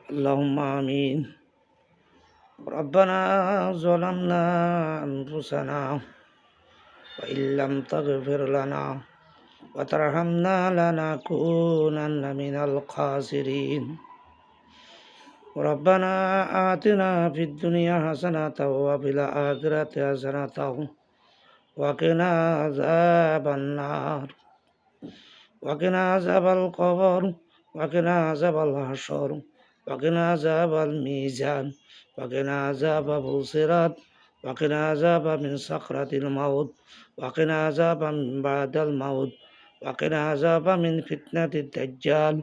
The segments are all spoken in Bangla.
اللهم آمين. ربنا ظلمنا أنفسنا وإن لم تغفر لنا وترحمنا لنكونن من الخاسرين. ربنا آتنا في الدنيا حسنة وفي الآخرة حسنة وقنا عذاب النار وقنا عذاب القبر وقنا عذاب الحشر وقنا عذاب الميزان وقنا عذاب الصراط وقنا عذاب من سكرة الموت وقنا عذاب من بعد الموت وقنا عذاب من فتنة الدجال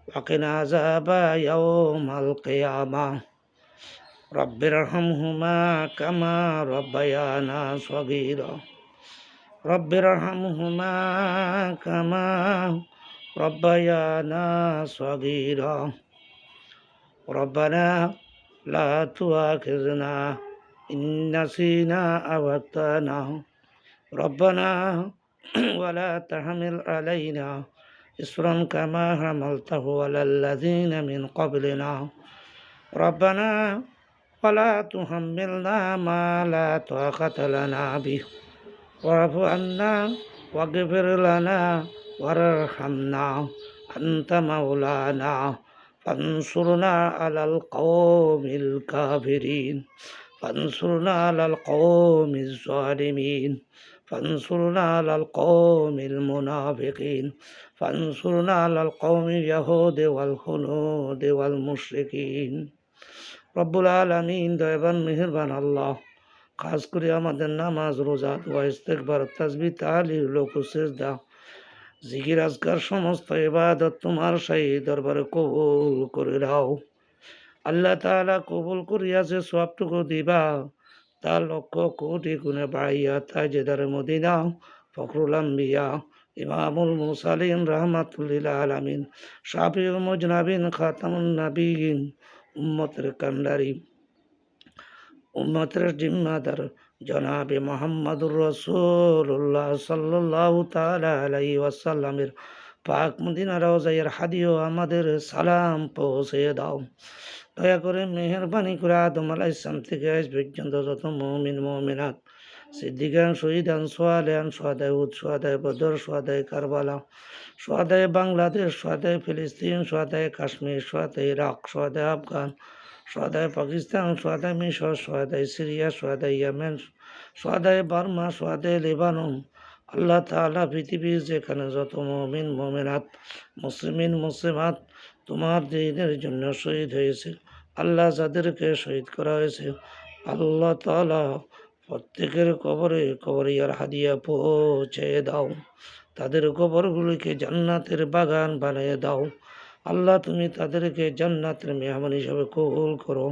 وقنا عذاب يوم القيامة. رب ارحمهما كما ربيانا صغيرا. رب ارحمهما كما ربيانا صغيرا. ربنا لا تؤاخذنا إن نسينا أو أخطأنا. ربنا ولا تحمل علينا إصرا كما حملته على الذين من قبلنا. ربنا ولا تحملنا ما لا طاقة لنا به واعف عنا واغفر لنا وارحمنا أنت مولانا فانصرنا على القوم الكافرين. فانصرنا على القوم الظالمين. فانصرنا على القوم المنافقين. فانصرنا على القوم اليهود والهنود والمشركين. রব্বুল আলামিন দয়াবান মেহেরবান আল্লাহ, খাস করে আমাদের নামাজ রোজা দোয়া ইস্তেগফার তাসবিহ তাহলিল রুকু সিজদা জিকির আজকার সমস্ত ইবাদত তোমার শাহী দরবারে কবুল করে দাও। আল্লাহ তাআলা কবুল করিয়া যে সওয়াবটুকু দিবা তার লক্ষ কোটি গুণে বাড়াইয়া তাজেদার মদিনা ফখরুল আম্বিয়া ইমামুল মুরসালিন রাহমাতুল লিল আলামিন শাফিউল মুজনাবিন খাতামুন নবিয়িন উম্মতের কান্ডারি উম্মতের জিম্মাদার জনাবে মুহাম্মদুর রাসূলুল্লাহ সাল্লাল্লাহু তাআলা আলাইহি ওয়াসাল্লামের পাক মদিনা রওজায়ের হাদিও আমাদের সালাম পৌঁছে দাও। দয়া করে মেহেরবানি করে আদম আলাইহিস সালাম থেকে আজ পর্যন্ত যত মুমিন মুমিনাত সিদ্দিকান শহীদান সোয়ালিয়ান সোহাদায়ে উহুদ সোহাদায়ে বদর সোহাদায়ে কারবালা সোহাদায়ে বাংলাদেশ সোহাদায়ে ফিলিস্তিন সোহাদায়ে কাশ্মীর সোহাদায়ে ইরাক সোহাদায়ে আফগান সোহাদায়ে পাকিস্তান সোহাদায়ে মিশর সোহাদায়ে সিরিয়া সোহাদায়ে ইয়েমেন সোহাদায়ে বার্মা সোহাদায়ে লেবানন। আল্লাহ তাআলা পৃথিবীর যেখানে যত মুমিন মুমিনাত মুসলিমিন মুসলিমাত তোমার দ্বীনের জন্য শহীদ হয়েছে, আল্লাহ যাদেরকে শহীদ করা হয়েছে আল্লাহ তাআলা প্রত্যেকের কবরে কবরিয়ার হাদিয়া পৌঁছে দাও। তাদের কবরগুলিকে জান্নাতের বাগান বানিয়ে দাও। আল্লাহ তুমি তাদেরকে জান্নাতের মেহমান হিসাবে কবুল করো।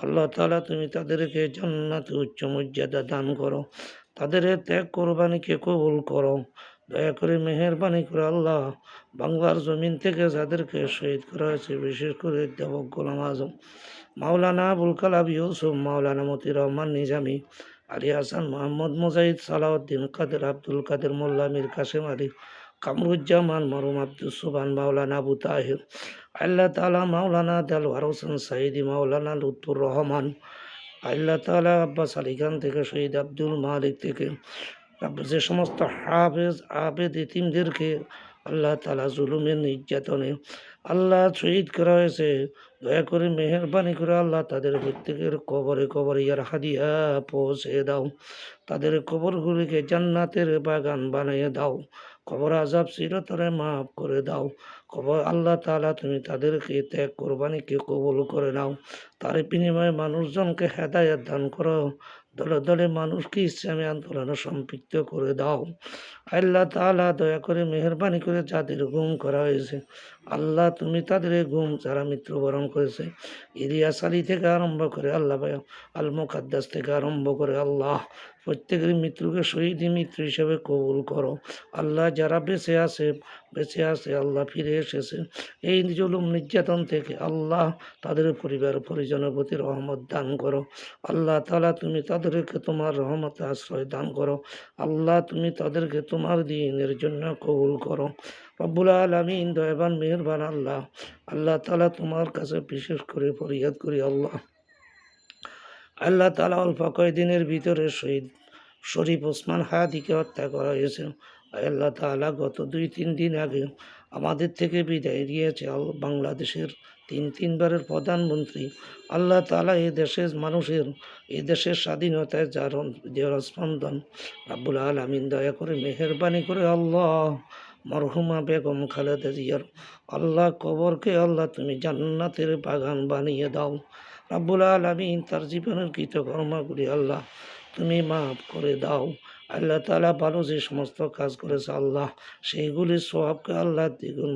আল্লাহ তাআলা তুমি তাদেরকে জান্নাতে উচ্চ মর্যাদা দান করো। তাদের ত্যাগ কোরবানিকে কবুল করো। দয়া করে মেহেরবানি করে আল্লাহ বাংলার জমিন থেকে যাদেরকে শহীদ করা হয়েছে, বিশেষ করে অধ্যাপক গোলাম আজম, মাওলানা আবুল কালাম ইউসুফ, মাওলানা মতিউর রহমান নিজামী, আলী হাসান মোহাম্মদ মুজাহিদ, সালাউদ্দিন কাদের, আব্দুল কাদের মোল্লা, মীর কাসেম আলী, কামরুজ্জামান, মরহুম আব্দুল সুবহান, মাওলানা আবু তাহির, আল্লাহ তাআলা মাওলানা দেলওয়ার হোসেন সাইদি, মাওলানা লুৎফুর রহমান, আল্লাহ তাআলা আব্বাস আলী খান থেকে শহীদ আব্দুল মালিক থেকে যে সমস্ত হাফেজ আবেদ ইতিমদেরকে আল্লাহ তাআলা জুলুমের নির্যাতনে আল্লাহ শহীদ করা হয়েছে, দয়া করে মেহেরবানি করে আল্লাহ তাদের প্রত্যেকের কবরে কবরে ইয়ার হাদিয়া পৌঁছে দাও। তাদের কবরগুলিকে জান্নাতের বাগান বানিয়ে দাও। কবর আযাব চিরতরে মাফ করে দাও। কবর আল্লাহ তাআলা তুমি তাদেরকে ত্যাগ কোরবানিকে কবুল করে নাও। তার বিনিময়ে মানুষজনকে হেদায়েত দান করো। দলে দলে মানুষকে ইসলামী আন্দোলনে সম্পৃক্ত করে দাও। আল্লাহ তাআলা দয়া করে মেহেরবানি করে যাদের গুম করা হয়েছে আল্লাহ তুমি তাদের গুম যারা মৃত্যুবরণ করেছে, ইলিয়াস আলী থেকে আরম্ভ করে আল্লাহ ভাই আল মুকাদ্দাস থেকে আরম্ভ করে আল্লাহ প্রত্যেকের মৃত্যুকে শহীদি মৃত্যু হিসেবে কবুল করো। আল্লাহ যারা বেঁচে আছে আল্লাহ ফিরে এসেছে এই জুলুম নির্যাতন থেকে আল্লাহ তাদের পরিবার পরিজনের প্রতি রহমত দান করো। আল্লাহ তাআলা তুমি তাদেরকে তোমার রহমতে আশ্রয় দান করো। আল্লাহ তুমি তাদেরকে তোমার দ্বীনের জন্য কবুল করো। রব্বুল আলামিন দয়াবান মেহেরবান আল্লাহ, আল্লাহ তাআলা তোমার কাছে বিশেষ করে ফরিয়াদ করি আল্লাহ। আল্লাহ তাআলা অল্প কয়েকদিনের ভিতরে শহীদ শরীফ ওসমান হাদিকে হত্যা করা হয়েছে। আল্লাহ তাআলা গত 2-3 দিন আগে আমাদের থেকে বিদায় দিয়েছে বাংলাদেশের তিনবারের প্রধানমন্ত্রী। আল্লাহ তাআলা এই দেশের মানুষের, এই দেশের স্বাধীনতায় যার স্পন্দন, রাব্বুল আলামিন দয়া করে মেহেরবানি করে আল্লাহ মরহুমা বেগম খালেদা জিয়ার আল্লাহ কবরকে আল্লাহ তুমি জান্নাতের বাগান বানিয়ে দাও। রাব্বুল আলামিন তার জীবনের কৃতকর্মগুলি আল্লাহ তুমি মাফ করে দাও। আল্লাহ তাআলা ভালো যে সমস্ত কাজ করেছে আল্লাহ সেইগুলির সওয়াবকে আল্লাহ দ্বিগুণ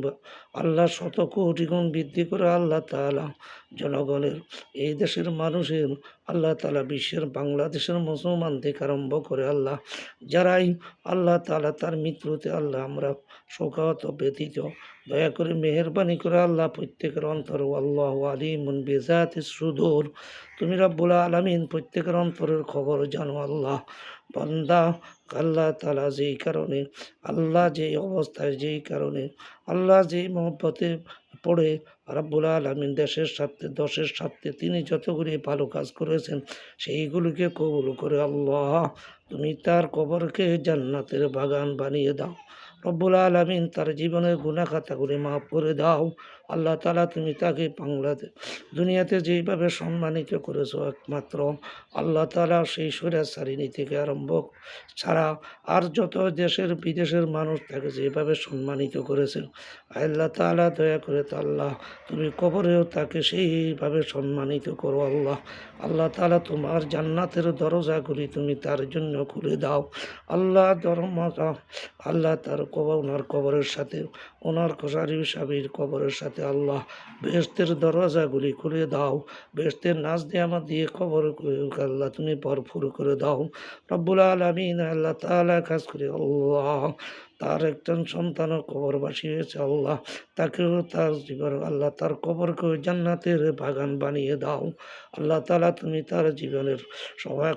আল্লাহ শত কোটি গুণ বৃদ্ধি করে আল্লাহ তাআলা জনগণের, এই দেশের মানুষের, আল্লাহ তাআলা বিশ্বের বাংলাদেশের মুসলমান থেকে আরম্ভ করে আল্লাহ যারাই আল্লাহ তাআলা তার মৃত্যুতে আল্লাহ আমরা শোকাহত ব্যতীত, দয়া করে মেহেরবানি করে আল্লাহ প্রত্যেকের অন্তর আল্লাহ আলিমুন বিজাতিস সুদূর, তুমি রাব্বুল আলামিন প্রত্যেকের অন্তরের খবর জানো আল্লাহ। বান্দা আল্লাহ তাআলা যেই কারণে, আল্লাহ যেই অবস্থায়, যেই কারণে আল্লাহ যেই মহব্বতে পড়ে রাব্বুল আলামিন দেশের স্বার্থে, দশের স্বার্থে তিনি যতগুলি ভালো কাজ করেছেন সেইগুলিকে কবুল করে আল্লাহ তুমি তার কবরকে জান্নাতের বাগান বানিয়ে দাও। রব্বুল আলামিন তার জীবনের গুনাহ খাতাগুলি মাফ করে দাও। আল্লাহ তাআলা তুমি তাকে বাংলাদেশ দুনিয়াতে যেইভাবে সম্মানিত করেছো একমাত্র আল্লাহ তাআলা সেই স্বৈরাচারিণী থেকে আরম্ভ ছাড়া আর যত দেশের বিদেশের মানুষ তাকে যেভাবে সম্মানিত করেছেন আল্লাহ তাআলা দয়া করে তা আল্লাহ তুমি কবরেও তাকে সেইভাবে সম্মানিত করো আল্লাহ। আল্লাহ তাআলা তোমার জান্নাতের দরজাগুলি তুমি তার জন্য খুলে দাও আল্লাহ। আল্লাহ তার ওনার কবরের সাথে, ওনার শরীফ সাবির কবরের সাথে আল্লাহ বেহেশতের দরজাগুলি খুলে দাও। বেহেশতের নাজ নিয়ামত দিয়ে কবর আল্লাহ তুমি ভরপুর করে দাও রব্বুল আলামিন। আল্লাহ তাআলা কাজ করে আল্লাহ তার একজন সন্তানও কবরবাসী হয়েছে আল্লাহ, তাকেও তার জীবন আল্লাহ তার কবরকেও জান্নাতের বাগান বানিয়ে দাও আল্লাহ তাআলা। তুমি তার জীবনের সবাই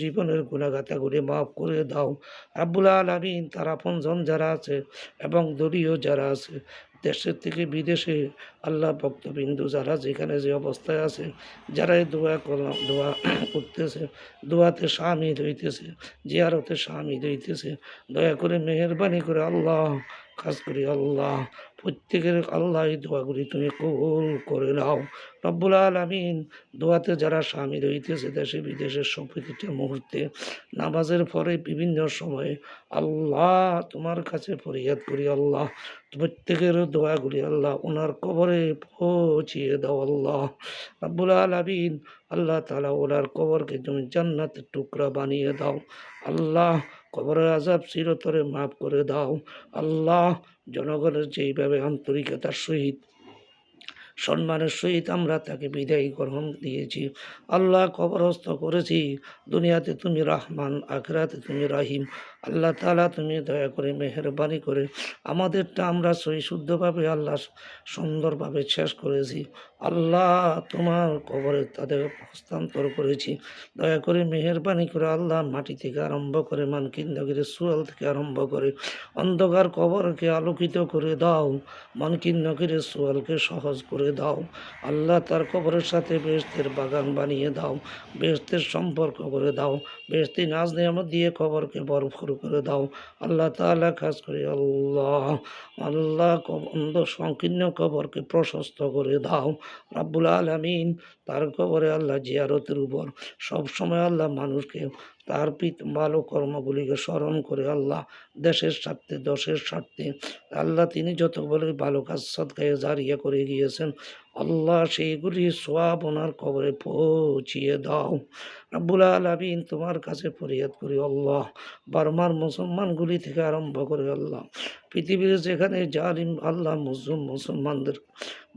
জীবনের গুণাগাতাগুলি মাফ করে দাও রাব্বুল আলামিন। তার আপনজন যারা আছে এবং দলীয় যারা আছে দেশের থেকে বিদেশে আল্লাহ ভক্তবিন্দু যারা যেখানে যে অবস্থায় আছে, যারা এই দোয়া করতেছে, দোয়াতে শামিল হইতেছে, জিয়ারতে শামিল হইতেছে, দয়া করে মেহেরবানি করে আল্লাহ কাজ করি আল্লাহ প্রত্যেকের আল্লাহ এই দোয়াগুলি তুমি কবুল করে নাও রব্বুল আলামিন। দোয়াতে যারা শামিল হইতেছে দেশে বিদেশের সব প্রতিটা মুহূর্তে নামাজের পরে বিভিন্ন সময়ে আল্লাহ তোমার কাছে ফরিয়াদ করি আল্লাহ প্রত্যেকের দোয়াগুলি আল্লাহ ওনার কবরে পৌঁছিয়ে দাও আল্লাহ রব্বুল আলামিন। আল্লাহ তাআলা ওনার কবরকে তুমি জান্নাতের টুকরা বানিয়ে দাও আল্লাহ। কবরের আযাব চিরতরে মাফ করে দাও আল্লাহ। জনগণের যেইভাবে আন্তরিকতার সহিত, সম্মানের সহিত আমরা তাকে বিদায় গ্রহণ দিয়েছি আল্লাহ, কবরস্থ করেছি, দুনিয়াতে তুমি রহমান, আখিরাতে তুমি রাহিম আল্লাহ তাআলা। তুমি দয়া করে মেহেরবানি করে আমাদেরটা আমরা সহি শুদ্ধভাবে আল্লাহ সুন্দরভাবে শেষ করেছি আল্লাহ। তোমার কবরে তাদের হস্তান্তর করেছি, দয়া করে মেহেরবানি করে আল্লাহ মাটি থেকে আরম্ভ করে মানকিন্নগিরের সুয়াল থেকে আরম্ভ করে অন্ধকার কবরকে আলোকিত করে দাও, মানকিন্নগিরের সুয়ালকে সহজ করে দাও আল্লাহ। তার কবরের সাথে বেহেশতের বাগান বানিয়ে দাও, বেহেশতের সম্পর্ক করে দাও, বেহেশতি নাজ নিয়ামত দিয়ে কবরকে ভরপুর করে দাও আল্লাহ তাআলা। কাজ করে আল্লাহ আল্লাহ সংকীর্ণ কবরকে প্রশস্ত করে দাও রাব্বুল আলামিন। তার কবরে আল্লাহ জিয়ারতের উপর সবসময় আল্লাহ মানুষকে তার ভালো কর্মগুলিকে স্মরণ করে আল্লাহ দেশের স্বার্থে, দশের স্বার্থে আল্লাহ তিনি যত বলে ভালো কাজ সদকায়ে জারিয়া করে গিয়েছেন আল্লাহ সেইগুলি সওয়াব ওনার কবরে পৌঁছিয়ে দাও রাব্বুল আলামিন। তোমার কাছে ফরিয়াদ করি আল্লাহ বার্মার মুসলমানগুলি থেকে আরম্ভ করে আল্লাহ পৃথিবীর যেখানে জালিম আল্লাহ মুসলমানদের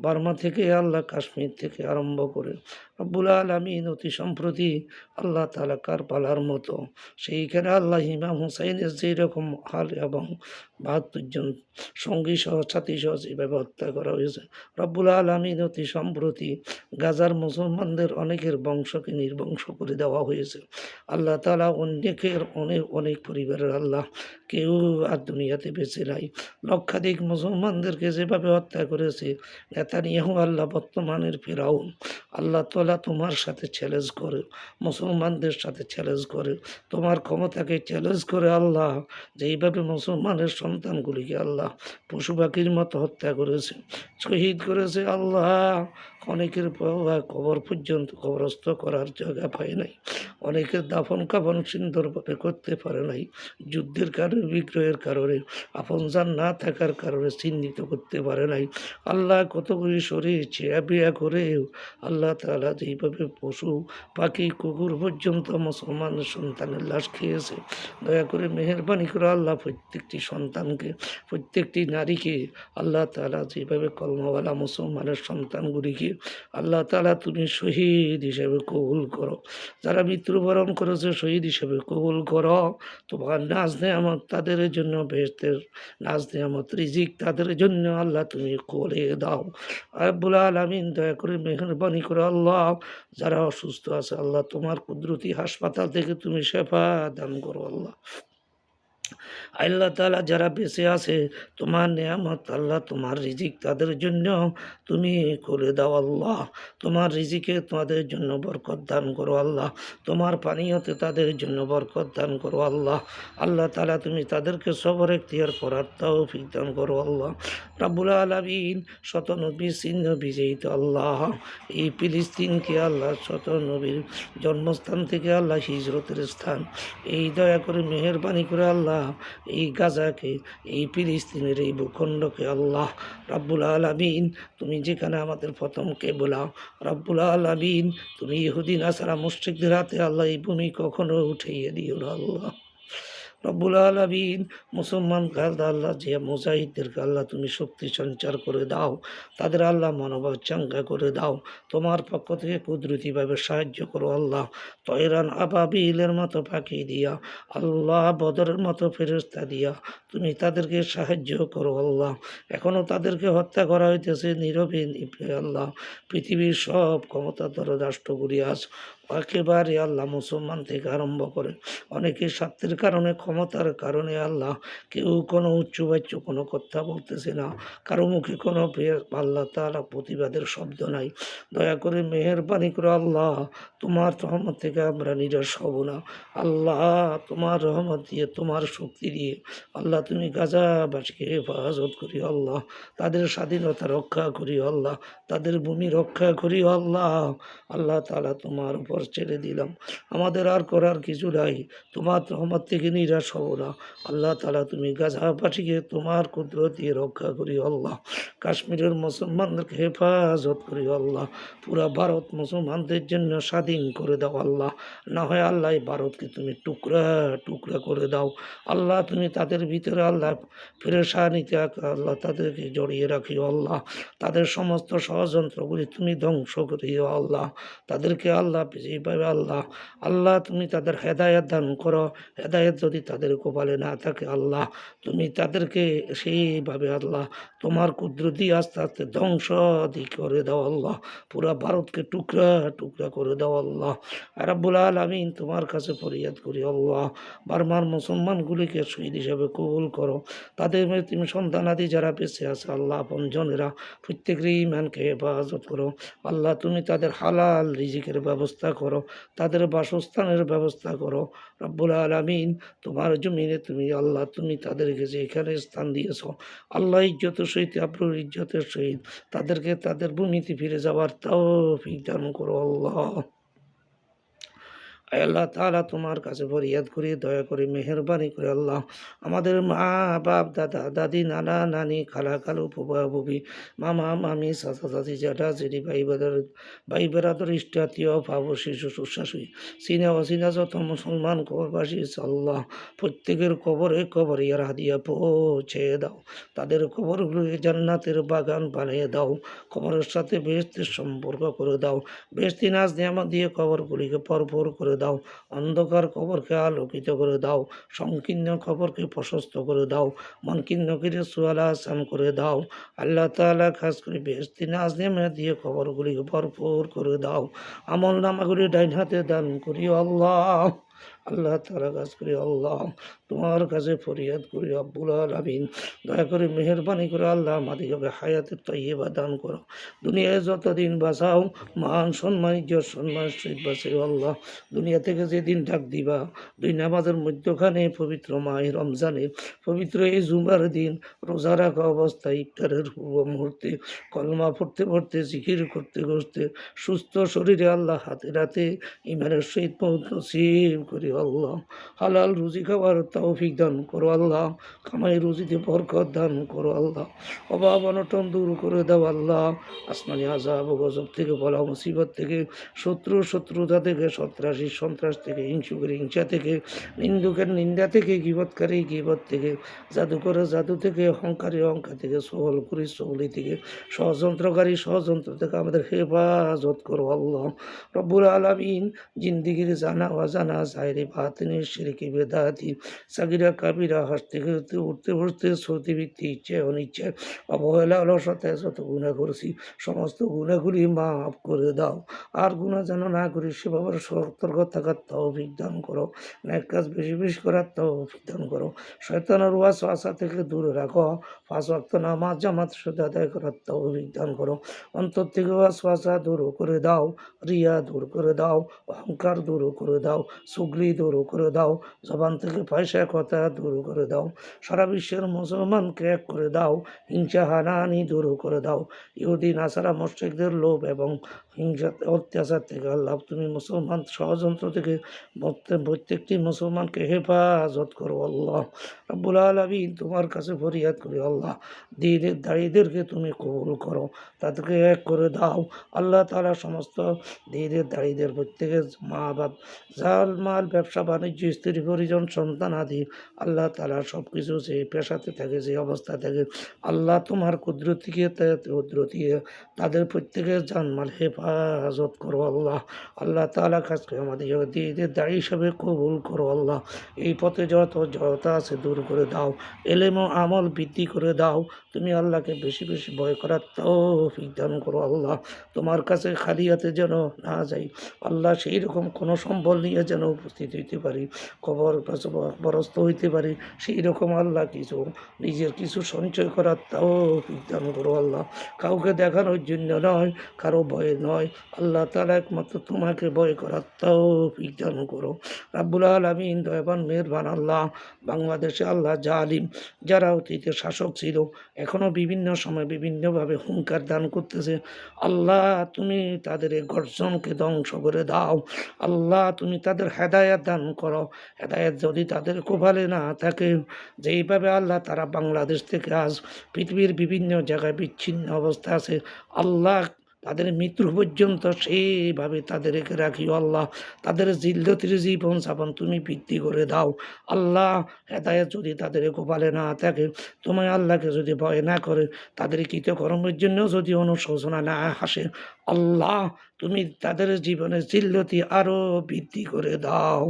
বার্মা থেকে আল্লাহ কাশ্মীর থেকে আরম্ভ করে রব্বুল আলামিন অতি সম্প্রতি আল্লাহ তাআলা কারবালার মতো সেইখানে আল্লাহ ইমাম হুসাইনের যেই রকম হাল এবং ৭২ জন সঙ্গী সহ সাথী সহ যেভাবে হত্যা করা হয়েছে রব্বুল আলামিন অতি সম্প্রতি গাজার মুসলমানদের অনেকের বংশকে নির্বংশ করে দেওয়া হয়েছে আল্লাহ তাআলা। অনেকের অনেক পরিবারের আল্লাহ কেউ আর দুনিয়াতে বেঁচে নাই লক্ষাধিক মুসলমানদেরকে যেভাবে হত্যা করেছে নেতানিয়াহু আল্লাহ বর্তমানের ফেরাউন, আল্লাহ তাআলা তোমার সাথে চ্যালেঞ্জ করে, মুসলমানদের সাথে চ্যালেঞ্জ করে, তোমার ক্ষমতাকে চ্যালেঞ্জ করে আল্লাহ, যেইভাবে মুসলমানের সন্তানগুলিকে আল্লাহ পশু পাখির মতো হত্যা করেছে, শহীদ করেছে আল্লাহ। অনেকের কবর পর্যন্ত কবরস্থ করার জায়গা পায় নাই, অনেকের দাফন কাফন সুন্দরভাবে করতে পারে নাই, যুদ্ধের কারণে বিগ্রহের কারণে আপনজন না থাকার কারণে চিহ্নিত করতে পারে নাই। আল্লাহ কতগুলি শরীর ছেয়া বিয়া করে আল্লাহ তাআলা যেইভাবে পশু পাখি কুকুর পর্যন্ত মুসলমানের সন্তানের লাশ খেয়েছে, দয়া করে মেহেরবানি করে আল্লাহ প্রত্যেকটি সন্তানকে, প্রত্যেকটি নারীকে আল্লাহ তাআলা যেভাবে কলমাওয়ালা মুসলমানের সন্তানগুলিকে আল্লাহ তাআলা তুমি শহীদ হিসেবে কবুল করো, যারা মৃত্যুবরণ করেছে শহীদ হিসেবে কবুল করো। তোমার নাজ নেয়ামত তাদের জন্য, বেহেশতের নাজ নেয়ামত রিজিক তাদের জন্য আল্লাহ তুমি করে দাও। রব্বুল আলামিন দয়া করে মেহেরবানি করে আল্লাহ, যারা অসুস্থ আছে আল্লাহ তোমার কুদরতি হাসপাতাল থেকে তুমি শেফা দান করো আল্লাহ। আল্লাহ তাআলা যারা বেঁচে আছে তোমার নেয়ামত আল্লাহ, তোমার রিজিক তাদের জন্য তুমি করে দাও আল্লাহ, তোমার রিজিকে তাদের জন্য বরকত দান করো আল্লাহ, তোমার পানীয়তে তাদের জন্য বরকত দান করো আল্লাহ। আল্লাহ তাআলা তুমি তাদেরকে সবর এখতিয়ার করার তৌফিক দান করো আল্লাহ। রাব্বুল আলামিন শত নবী চিহ্ন বিজয়িত আল্লাহ, এই ফিলিস্তিনকে আল্লাহ শত নবীর জন্মস্থান থেকে আল্লাহ হিজরতের স্থান, এই দয়া করে মেহেরবানি করে আল্লাহ এই গাজাকে, এই ফিলিস্তিনের এই ভূখণ্ডকে আল্লাহ রাব্বুল আলামিন তুমি যেখানে আমাদের প্রথম কেবলা, রাব্বুল আলামিন তুমি ইহুদি নাসারা মুশরিকদের হাতে আল্লাহ এই ভূমি কখনো উঠাইয়ে দিও না আল্লাহ। রব্বুল আলামিন মুসলমান আল্লাহ যে মুজাহিদদেরকে আল্লাহ তুমি শক্তি সঞ্চার করে দাও, তাদের আল্লাহ মনোবল চাঙ্গা করে দাও, তোমার পক্ষ থেকে কুদরতিভাবে সাহায্য করো আল্লাহ। তয়রান আবাবিলের মতো পাখি দিয়া আল্লাহ, বদরের মতো ফেরেশতা দিয়া তুমি তাদেরকে সাহায্য করো আল্লাহ। এখনও তাদেরকে হত্যা করা হইতেছে নীরবে নিভে আল্লাহ। পৃথিবীর সব ক্ষমতাধর রাষ্ট্রগুলি আজ একেবারে আল্লাহ মুসলমান থেকে আরম্ভ করে অনেকের স্বার্থের কারণে, ক্ষমতার কারণে আল্লাহ কেউ কোনো উচ্চবাচ্য কোনো কথা বলতেছে না, কারো মুখে কোনো আল্লাহ তাআলা প্রতিবাদের শব্দ নাই। দয়া করে মেহেরবানি করে আল্লাহ তোমার রহমত থেকে আমরা নিরাশ হব না আল্লাহ। তোমার রহমত দিয়ে, তোমার শক্তি দিয়ে আল্লাহ তুমি গাজাবাসীকে হেফাজত করি আল্লাহ, তাদের স্বাধীনতা রক্ষা করি আল্লাহ, তাদের ভূমি রক্ষা করি আল্লাহ। আল্লাহ তাআলা তোমার উপর ছেড়ে দিলাম, আমাদের আর করার কিছু নাই, তোমার রহমত থেকে নিরাশ হব না আল্লাহ তাআলা। তুমি গাজাবাসীকে তোমার কুদরত দিয়ে রক্ষা করি আল্লাহ, কাশ্মীরের মুসলমানদেরকে হেফাজত করি আল্লাহ, পুরা ভারত মুসলমানদের জন্য স্বাধীন করে দাও আল্লাহ। না হয় আল্লাহ এই ভারতকে তুমি টুকরা টুকরা করে দাও আল্লাহ, তুমি তাদের ভিতরে আল্লাহ পেরেশানিতে আল্লাহ তাদেরকে জড়িয়ে রাখিও আল্লাহ, তাদের সমস্ত ষড়যন্ত্রগুলি তুমি ধ্বংস করিও আল্লাহ, তাদেরকে আল্লাহ যেভাবে আল্লাহ আল্লাহ তুমি তাদের হেদায়েত দান করো, হেদায়েত যদি তাদের কপালে না থাকে আল্লাহ তুমি তাদেরকে সেইভাবে আল্লাহ তোমার কুদরতি আস্তে আস্তে ধ্বংস করে দাও আল্লাহ, পুরা ভারতকে টুকরা টুকরা করে দাও আল্লাহ। রাব্বুল আলামিন তোমার কাছে ফরিয়াদ করি আল্লাহ, বারবার মুসলমানগুলিকে শহীদ হিসাবে কবুল করো, তাদের তুমি সন্তানাদি যারা বেঁচে আছে আল্লাহ আপনজনেরা প্রত্যেকের ঈমানকে হেফাজত করো আল্লাহ, তুমি তাদের হালাল রিজিকের ব্যবস্থা করো, তাদের বাসস্থানের ব্যবস্থা করো রব্বুল আলামিন। তোমার জমিনে তুমি আল্লাহ তুমি তাদেরকে যে এখানে স্থান দিয়েছ আল্লাহ ইজ্জতের সহিত, আব্রুর ইজ্জতের সহিত তাদেরকে তাদের ভূমিতে ফিরে যাওয়ার তৌফিক দান করো আল্লাহ। আল্লাহ তাআলা তোমার কাছে ফরিয়াদ করি, দয়া করে মেহেরবানি করে আল্লাহ আমাদের মা বাপ, দাদা দাদি, নানা নানি, খালা খালু, ফুফা ফুফি, মামা মামি, চাচা চাচি, জ্যাঠা জেঠি, ভাই বেরাদর, ইষ্টাতীয়, ভাবু শিশু শ্বশুর, চীনা অচীনা যত মুসলমান কবরবাসী আল্লাহ প্রত্যেকের কবরে কবরে ইয়ার হাদিয়া পৌঁছে দাও, তাদের কবরগুলোকে জান্নাতের বাগান বানিয়ে দাও, কবরের সাথে বেহেশতের সম্পর্ক করে দাও, বেহেশতি নাজ নিয়ামত দিয়ে কবরগুলিকে ভরপুর করে দাও, অন্ধকার কবরকে আলোকিত করে দাও, সংকীর্ণ কবরকে প্রশস্ত করে দাও, মনকীর্ণকে সুয়ালা আসান করে দাও আল্লাহ তাআলা। খাস করে বেহেশতি নাজ নিয়ামত দিয়ে কবরগুলিকে ভরপুর করে দাও, আমল নামাগুলি ডাইন হাতে দান করিও আল্লাহ। আল্লাহ তাআলা কাজ করি আল্লাহ, তোমার কাছে ফরিয়াদ করি রব্বুল আলামিন, দয়া করে মেহেরবানি করে আল্লাহ আমাদিগকে হায়াতে তাইয়্যিবা দান করো। দুনিয়ায় যতদিন বাঁচাও মান সম্মান ইজ্জত সম্মান সহিত বাঁচাও আল্লাহ। দুনিয়া থেকে যেদিন ডাক দিবা, দুই নামাজের মধ্যখানে পবিত্র মাহে রমজানে পবিত্র এই জুমার দিন রোজা রাখা অবস্থায় ইফতারের পূর্ব মুহূর্তে কলমা পড়তে পড়তে জিকির করতে করতে সুস্থ শরীরে আল্লাহ হাতে রাতে ইমানের সহিত মৌত নসিব করি আল্লাহ। হালাল রুজি খাবার তৌফিক দান করো আল্লাহ, কামাই রুজিতে বরকত দান করো আল্লাহ, অভাব অনটন দূর করে দাও আল্লাহ। আসমানি আযাব ও গজব থেকে, বলা মুসিবত থেকে, শত্রুতা থেকে, সন্ত্রাসী সন্ত্রাস থেকে, হিংসুকের হিংসা থেকে, নিন্দুকের নিন্দা থেকে, গীবতকারী গীবত থেকে, জাদুকরের জাদু থেকে, অহংকারী অহংকার থেকে, সহলকারী সহলি থেকে, ষড়যন্ত্রকারী ষড়যন্ত্র থেকে আমাদের হেফাজত করো আল্লাহ রব্বুল আলামিন। জিন্দিগির জানা অজানা জাহেরি বাতিনি শিরকি বেদাতি সাগিরা কাবিরা হাসতে খেলতে উঠতে বসতে শ্রুতিবৃত্তি ইচ্ছে অনিচ্ছে অবহেলা অলসতায় যত গুণা করেছি সমস্ত গুণাগুলি মাফ করে দাও। আর গুণা যেন না করি সে বাবার সতর্ক থাকার তৌফিক দান করো। ন্যাক কাজ বেশি বেশি করার তৌফিক দান করো। শয়তানের ওয়াসওয়াসা থেকে দূরে রাখো। 5 ওয়াক্ত নামাজ জামাত সাথে আদায় করার তৌফিক দান করো। অন্তর থেকে ওয়াসওয়াসা দূর করে দাও, রিয়া দূর করে দাও, অহংকার দূর করে দাও, চুগলি দূর করে দাও, জবান থেকে পয়সা কথা দূর করে দাও। সারা বিশ্বের মুসলমানকে এক করে দাও, হিংসা হানাহানি দূর করে দাও। ইহুদি নাসারা মুশরিকদের লোভ এবং হিংসা অত্যাচার থেকে আল্লাহ তুমি মুসলমান ষড়যন্ত্র থেকে প্রত্যেকটি মুসলমানকে হেফাজত করো আল্লাহ রব্বুল আলামিন। তোমার কাছে ফরিয়াদ করি আল্লাহ, দিনের দাড়িদেরকে তুমি কবুল করো, তাদেরকে এক করে দাও আল্লাহ তাআলা। সমস্ত দিনের দাড়িদের প্রত্যেকের মা বাপ জাল মাল ব্যবসা বাণিজ্য স্ত্রী পরিজন সন্তান আদি আল্লাহ তাআলা সব কিছু যে পেশাতে থাকে যে অবস্থা থাকে আল্লাহ তোমার কুদরতিকে তাদের প্রত্যেকের জানমাল হেফাজত করো আল্লাহ। আল্লাহ তাআলা কাজ করে আমাদের দিনের দাড়ি হিসাবে কবুল করো আল্লাহ। এই পথে যত জড়তা আছে দূর করে দাও, এলেম ও আমল বৃদ্ধি করে দাও। তুমি আল্লাহকে বেশি বেশি ভয় করার তৌফিক দান করো আল্লাহ। তোমার কাছে খালি হাতে যেন না যাই আল্লাহ, সেই রকম কোনো সম্বল নিয়ে যেন উপস্থিত হইতে পারি, বরস্ত হইতে পারি, সেই রকম আল্লাহ কিছু নিজের কিছু সঞ্চয় করার তৌফিক দান করো আল্লাহ। কাউকে দেখানোর জন্য নয়, কারো ভয়ে নয়, আল্লাহ তাআলা একমাত্র তোমাকে ভয় করার তৌফিক দান করো রাব্বুল আলামিন। দয়াবান মেহেরবান আল্লাহ, বাংলাদেশে আল্লাহ জালিম যারা অতীতে শাসক ছিল এখনও বিভিন্ন সময় বিভিন্নভাবে হুঙ্কার দান করতেছে আল্লাহ, তুমি তাদের এই গর্জনকে ধ্বংস করে দাও আল্লাহ। তুমি তাদের হেদায়েত দান করো। হেদায়েত যদি তাদের কপালে না থাকে, যেইভাবে আল্লাহ তারা বাংলাদেশ থেকে আজ পৃথিবীর বিভিন্ন জায়গায় বিচ্ছিন্ন অবস্থা আছে আল্লাহ, তাদের মৃত্যু পর্যন্ত সেইভাবে তাদেরকে রাখিও আল্লাহ। তাদের জিল্লতির জীবন যাপন তুমি বৃদ্ধি করে দাও আল্লাহ। হেদায়েত যদি তাদের কপালে না থাকে, তোমায় আল্লাহকে যদি ভয় না করে, তাদের কৃতকর্মের জন্য যদি অনুশোচনা না আসে আল্লাহ, তুমি তাদের জীবনের জিল্লতি আরও বৃদ্ধি করে দাও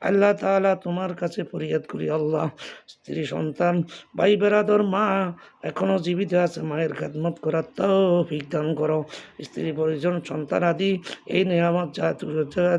আল্লাহ তাআলা। তোমার কাছে ফরিয়াদ করি আল্লাহ, স্ত্রী সন্তান ভাই বেরাদর মা এখনও জীবিত আছে, মায়ের খেদমত করার তৌফিক দান করো। স্ত্রী পরিজন সন্তান আদি এই নিয়ামত যা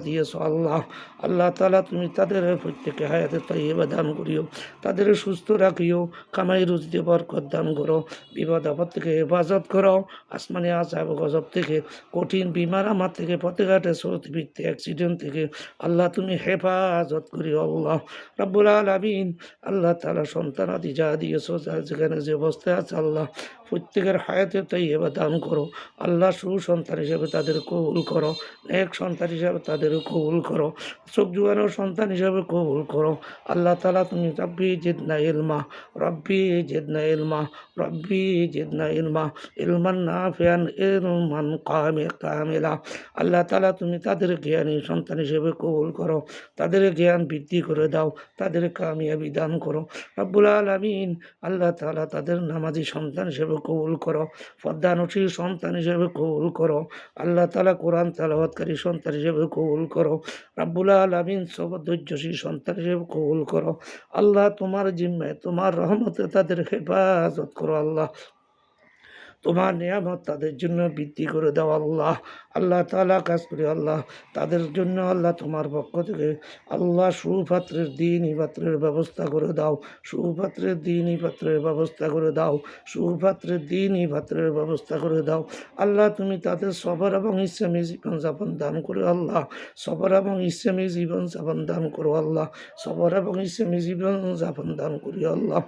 দিয়েছ আল্লাহ, আল্লাহ তাআলা তুমি তাদের প্রত্যেকে হায়াতে তাইয়্যিবা দান করিও, তাদের সুস্থ রাখিও, কামাই রুজিতে বরকত দান করো, বিপদ আপদ থেকে হেফাজত করো, আসমানি আযাব গজব থেকে, কঠিন বিমার আমার থেকে, পথে ঘাটে স্রোত বৃত্তি অ্যাক্সিডেন্ট থেকে আল্লাহ তুমি হেফাজত করিও আল্লাহ রাব্বুল আলামিন। আল্লাহ তাআলা সন্তান আদি যা দিয়েছো, যেখানে যে অবস্থায় আছে আল্লাহ প্রত্যেকের হায়াতে তাইয়্যিবা দান করো আল্লাহ। সুসন্তান হিসেবে তাদের কবুল করো, নেক সন্তান হিসেবে তাদের কবুল করো, চোখ জুয়ানোর সন্তান হিসেবে কবুল করো আল্লাহ তাআলা। তুমি রব্বি জিদনা ইলমা, রব্বি জিদনা ইলমা, রব্বি জিদনা ইলমা, ইলমান নাফিআন, ইলমান কামিলা। আল্লাহ তাআলা তুমি তাদের জ্ঞানী সন্তান হিসেবে কবুল করো, তাদের জ্ঞান বৃদ্ধি করে দাও, তাদের কামিয়াবি দান করো রব্বুল আলামিন। আল্লাহ তাআলা তাদের নামাজি সন্তান হিসেবে কবুল করো, পর্দানুশীল সন্তান হিসেবে কবুল করো আল্লাহ তাআলা। কোরআন তেলাওয়াতকারী সন্তান হিসেবে কবুল করো রব্বুল আলামিন। সবর ধৈর্যশীল সন্তান হিসেবে কবুল করো আল্লাহ। তোমার জিম্মায় তোমার রহমতে তাদের হেফাজত করো আল্লাহ। তোমার নিয়ামত তাদের জন্য বৃদ্ধি করে দাও আল্লাহ। আল্লাহ তাআলা কাজ করে আল্লাহ তাদের জন্য আল্লাহ তোমার পক্ষ থেকে আল্লাহ সুপাত্রের দিনই পাত্রের ব্যবস্থা করে দাও, সুপাত্রের দিনই পাত্রের ব্যবস্থা করে দাও, সুপাত্রের দিনই পাত্রের ব্যবস্থা করে দাও আল্লাহ। তুমি তাদের সবর এবং ইসলামী জীবনযাপন দান করো আল্লাহ, সবর এবং ইসলামী জীবনযাপন দান করো আল্লাহ, সবর এবং ইসলামী জীবনযাপন দান করি আল্লাহ।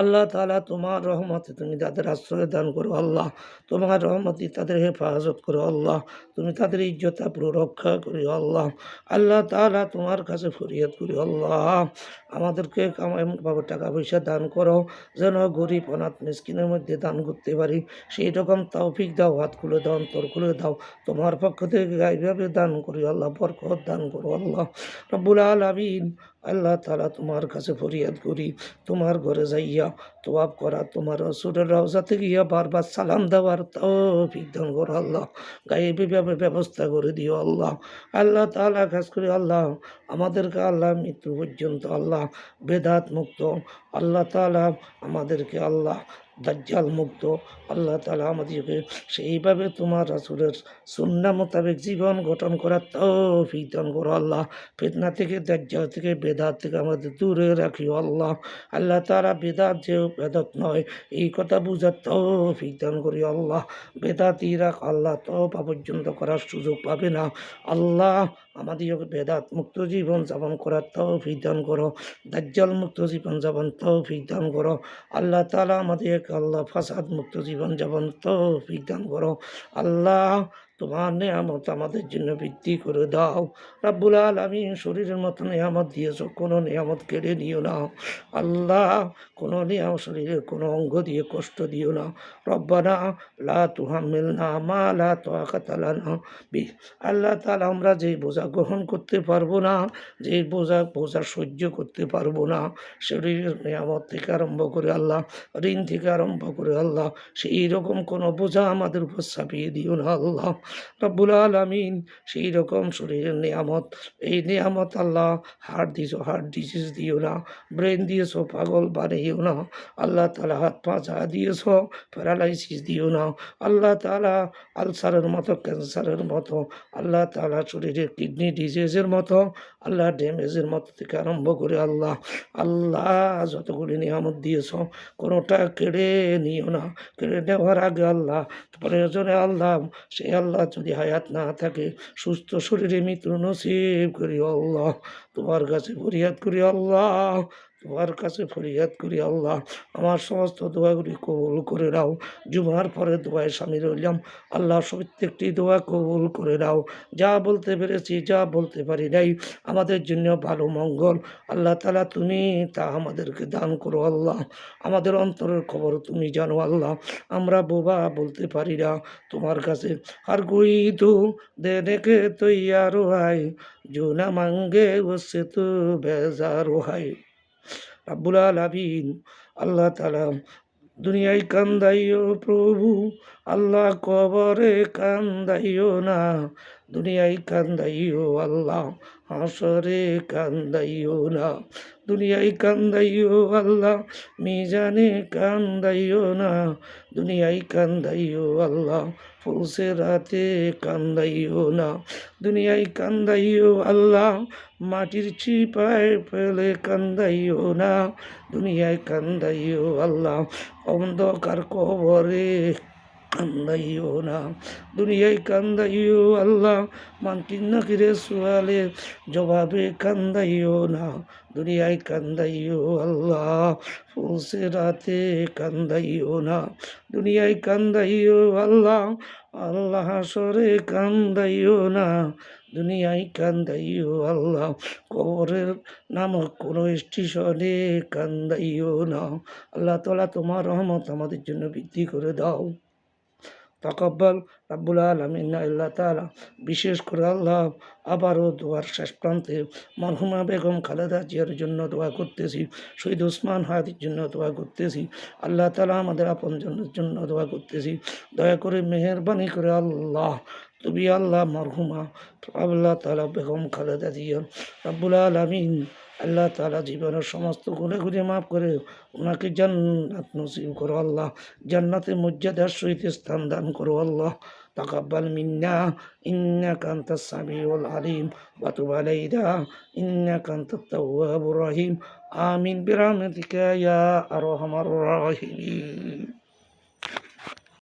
আল্লাহ তাআলা তোমার রহমতে তুমি তাদের আশ্রয় দান করো আল্লাহ, তোমার রহমতে তাদের হেফাজত করো আল্লাহ, তুমি তাদের ইজ্জত আবরু রক্ষা করি আল্লাহ। আল্লাহ তাআলা তোমার কাছে ফরিয়াদ করি আল্লাহ, আমাদেরকে এমনভাবে টাকা পয়সা দান করো যেন গরিব অনাথ মিসকিনের মধ্যে দান করতে পারি, সেই রকম তৌফিক দাও, হাত খুলে দাও, অন্তর খুলে দাও, তোমার পক্ষ থেকে এইভাবে দান করি আল্লাহ, বরকত দান করো আল্লাহ রব্বুল আলামিন। আল্লাহ তাআলা তোমার কাছে ফরিয়াদ করি, তোমার ঘরে যাইয়া তোয়াব করা, তোমার রসুলের রওজাতে গিয়া বারবার সালাম দেওয়ার তৌফিক দান করো আল্লাহ, গায়েবীভাবে ব্যবস্থা করে দিও আল্লাহ। আল্লাহ তাআলা কাজ করে আল্লাহ আমাদেরকে আল্লাহ মৃত্যু পর্যন্ত আল্লাহ বেদাত মুক্ত আল্লাহ তাআলা আমাদেরকে আল্লাহ দাজ্জাল মুক্ত আল্লাহ তাআলা আমাদেরকে সেইভাবে তোমার রাসূলের সুন্নাহ মোতাবেক জীবন গঠন করার তৌফিক দান করো আল্লাহ। ফিতনা থেকে, দাজ্জাল থেকে, বেদাত থেকে আমাদের দূরে রাখিও আল্লাহ। আল্লাহ তাআলা বেদাত যে বেদাত নয় এই কথা বুঝার তৌফিক দান করি আল্লাহ। বেদাতিরা আল্লাহ তওবা পর্যন্ত করার সুযোগ পাবে না আল্লাহ। আমাদেরকে বেদাত মুক্ত জীবন যাপন করার তৌফিক দান করো, দাজ্জাল মুক্ত জীবন যাপন তৌফিক দান করো আল্লাহ তাআলা। আমাদেরকে আল্লাহ ফাসাদ মুক্ত জীবন যাপন তৌফিক দান করো আল্লাহ। তোমার নিয়ামত আমাদের জন্য বৃদ্ধি করে দাও রাব্বুল আলামিন। শরীরের মতো নিয়ামত দিয়েছো, কোনো নিয়ামত কেড়ে নিও না আল্লাহ, কোনো নিয়ামত শরীরের কোনো অঙ্গ দিয়ে কষ্ট দিও না। রব্বানা লা তুহাম্মিলনা মা লা তাকাতা লানা বি। আল্লাহ তাআলা আমরা যেই বোঝা গ্রহণ করতে পারবো না, যেই বোঝা সহ্য করতে পারবো না, শরীরের নিয়ামত থেকে আরম্ভ করে আল্লাহ, ঋণ থেকে আরম্ভ করে আল্লাহ, সেই রকম কোনো বোঝা আমাদের উপর চাপিয়ে দিও না আল্লাহ রব্বুল আলামিন। সেই রকম শরীরের নিয়ামত, এই নিয়ামত আল্লাহ হার্ট দিয়েছো, হার্ট ডিজিজ দিও না, ব্রেন দিয়েছো, পাগল বানিও না আল্লাহ তাআলা। হাত পা যা দিয়েছো প্যারালাইসিস দিও না আল্লাহ তাআলা। আলসারের মতো, ক্যান্সারের মতো আল্লাহ তাআলা, শরীরের কিডনি ডিজিজের মতো আল্লাহ, ড্যামেজের মতো থেকে আরম্ভ করে আল্লাহ, আল্লাহ যতগুলি নিয়ামত দিয়েছ কোনোটা কেড়ে নিও না। কেড়ে নেওয়ার আগে আল্লাহ প্রয়োজনে আল্লাহ, সে আল্লাহ যদি হায়াত না থাকে, সুস্থ শরীরে মৃত্যু নসিব করি আল্লাহ। তোমার কাছে ফরিয়াদ করি আল্লাহ, তোমার কাছে ফরিয়াদ করি আল্লাহ। আমার সমস্ত দোয়াগুলি কবুল করে নাও। জুমার পরে দোয়ায় সামিল হইলাম আল্লাহ, প্রত্যেকটি দোয়া কবুল করে নাও। যা বলতে পেরেছি, যা বলতে পারি নাই, আমাদের জন্য ভালো মঙ্গল আল্লাহ তাআলা তুমি তা আমাদেরকে দান করো আল্লাহ। আমাদের অন্তরের খবর তুমি জানো আল্লাহ, আমরা বোবা বলতে পারি না তোমার কাছে। আর কোই তো দেনে কে তৈয়ার হয়, जो ना मांगे उससे तो बेजार है রাব্বুল আলামিন। আল্লাহ তাআলা দুনিয়ায় কান্দাইও প্রভু আল্লাহ, কবরে কান্দাইও না। দুনিয়ায় কান্দাইও আল্লাহ, হাসরে কান্দাইও না। দুনিয়ায় কান্দাইও আল্লাহ, মিজানে কান্দাইও না। দুনিয়ায় কান্দাইও আল্লাহ, পৌঁছে রাতে কান্দাইও না। দুনিয়ায় কান্দাইও আল্লাহ, মাটির চিপায় ফেলে কান্দাইও না। দুনিয়ায় কান্দাইও আল্লাহ, অন্ধকার কবরে কান্দাইও না। দুনিয়ায় কান্দাইও আল্লাহ, মানকির নাকিরে সোয়ালে জবাবে কান্দাইও না। দুনিয়ায় কান্দাইও আল্লাহ, পৌঁছে রাতে কান্দাইও না। দুনিয়ায় কান্দাইও আল্লাহ, আল্লাহ হাসরে কান্দাইও না। দুনিয়ায় কান্দাইও আল্লাহ, কবরের নামক কোনো স্টেশনে কান্দাইও না। আল্লাহ তাআলা তোমার রহমত আমাদের জন্য বৃদ্ধি করে দাও। তাকাব্বাল রাব্বুল আলামিন। আল্লাহ তাআলা বিশেষ করে আল্লাহ আবারও দোয়ার শেষ প্রান্তে মরহুমা বেগম খালেদা জিয়ার জন্য দোয়া করতেছি, শহীদ ওসমান হাদির জন্য দোয়া করতেছি, আল্লাহ তাআলা আমাদের আপনজনের জন্য দোয়া করতেছি। দয়া করে মেহেরবানি করে আল্লাহ তুমি আল্লাহ মরহুমা আল্লাহ তাআলা বেগম খালেদা জিয়া রাব্বুল আলামিন আল্লাহ তাআলা জীবনের সমস্ত গুনাহ মাফ করে ওনাকে জান্নাত নসিব করো আল্লাহ, জান্নাতে মুজ্জাদার সহিত স্থান দান করো আল্লাহ। তাকাব্বাল মিন্না ইন্নাকা আনতাস সামিউল আলিম ওয়া তুব আলাইনা ইন্নাকা আনতাত তাওয়াবুর রহিম। আমিন বিরহমাতিকা ইয়া আরহামার রাহিমিন।